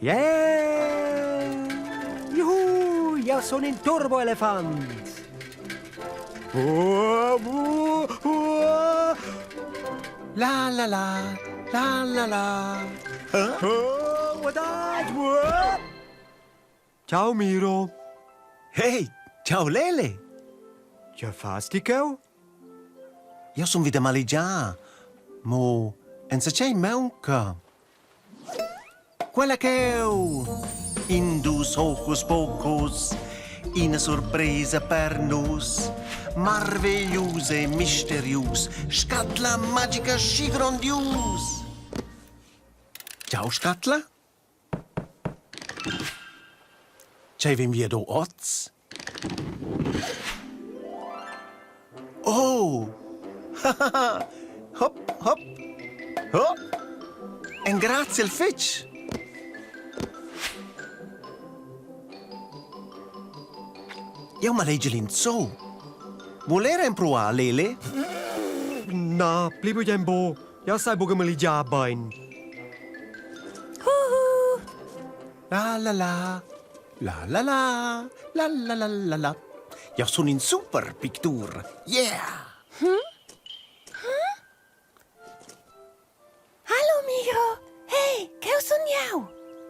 Yeah! Juhu! Jag sono in turboelefant! La la la, la la la. Ciao Miro! Hey, ciao Lele. Ja fasti keu? Io son wieder mal già. Mo, en se c'è manca. Quella che Indus hocus pocus, una sorpresa per nos, marveglius e misterius, scatla magica sci grandius. Ciao scatla. C'hai via do oz? Oh! Hop, hop, hop! En grazie al fitch! Io ma leggelin zo. Volere improa, Lele? Na, blieb ich ein Bo. Ja, sei boge mal ja bein. Huhu! La la la, la la la, la la la la la. Jag såg en superpiktur. Yeah! Hallo Miro! Hey, keu son jau!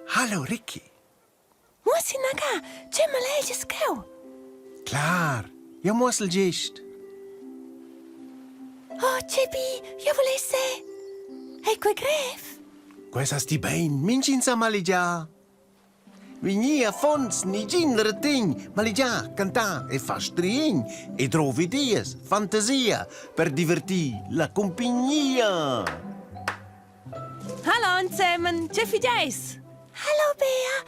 Hallo, Ricky. Musi naga, c'è maleges keu! Klar, jag måste gist. Oh, Chibi, jag vill se! Hey, quei gref! Questa sti bein, mincin sa maligia. Vinia fons ni ginere ting, maligia, canta e fa strin e trovi dies, fantasia per divertir la compagnia. Hallo zusammen, c'è fideis? Hallo Bea!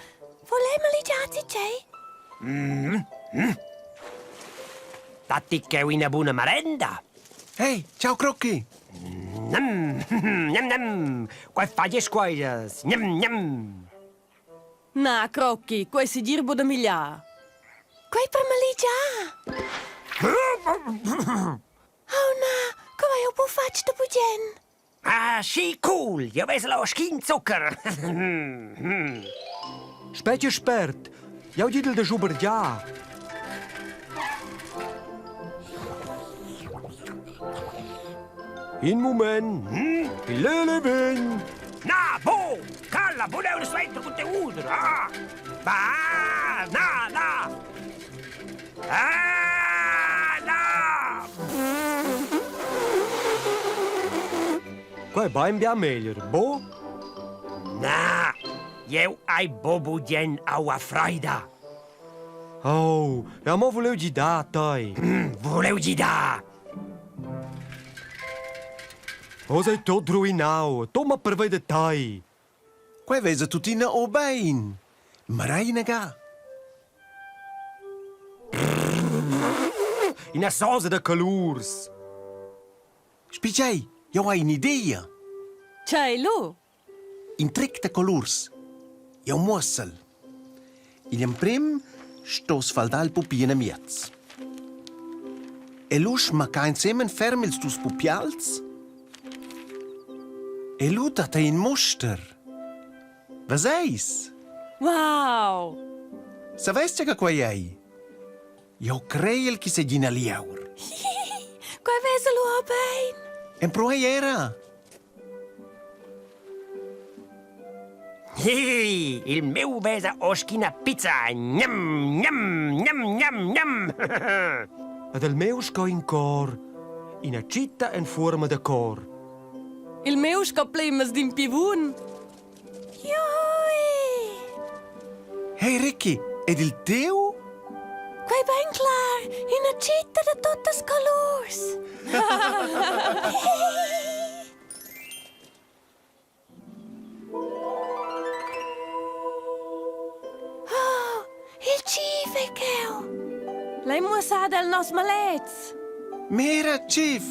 Volei maligiati c'è? Datti che una buona merenda. Hey, ciao Crocchi. Nam, nam, nam. Quai faglie squaglias. Nam, nam. Na, Crocchi, questi dirbo da miglià. Quei per maligia! Oh na, come io può faccio da bugen? Ah, sì, cool. Io vedo lo schinzucker. Specie spert. Jau didel de Schuber ja. In moment. Il lele ven. Na, bo! Calla, voleu svento con te udra. Ah! Ba! Na, na! Ah, na! Quai bain bia meglier, bo? Na! Eu ai bobugen aua fraida. Oh, ja mo voleu gi da, tai. Voleu gi da. O sei tot ruinau, toma per vede tai. Quai vesa tutina ubain. Maraina ga. Ina sosa de colurs. Spicei, io hai un'idea. C'è lo? In trick de colurs. Io mussel. Il prim stos faldal pupien miez. E lusch maca insieme fermils tus pupials. E luta te in muster. Was eis? Wow! Saveste che quai ei? Io creil che se gina liaur. Quei vese lo bein! En proai era. Il meu vesa oschina pizza. Gnam, gnam, gnam, gnam, gnam. Ed il meu sco in cor. In a città in forma de cor. Il meu scoplemas din pivun. Joi! Hey Ricky, ed il teu? Quei ben clar, in a città de tuttas colors! Oh, il cife keu! Lei musa del nos malets. Mera chief.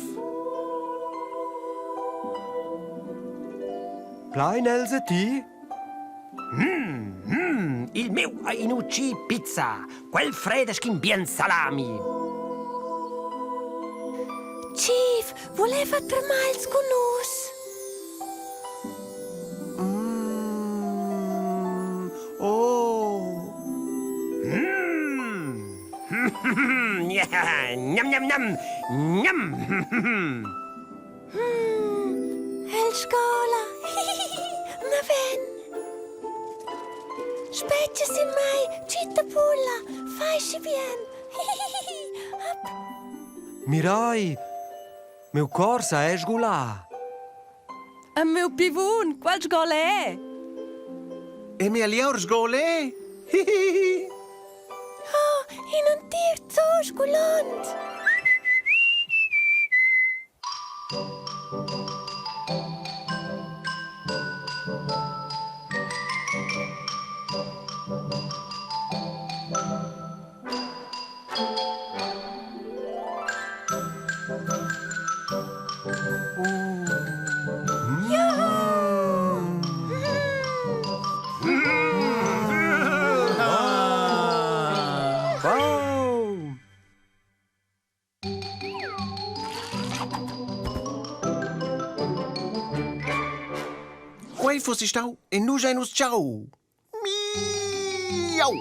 Plein Else ti? Il meu a inucci pizza. Quel fredeschin bien salami. Chief, voleva tremals con nus. Gnam, gnam. El scola. Na ven. Spetjes in mai, citta pulla, fai bien. Mirai, meu corsa è sgulà. A meu pivun, qual sgol è? E mi aliaur sgole? Oh, in un tir zo sgulont. Wow. Quai fossi stau e nu genus ciao. Miau!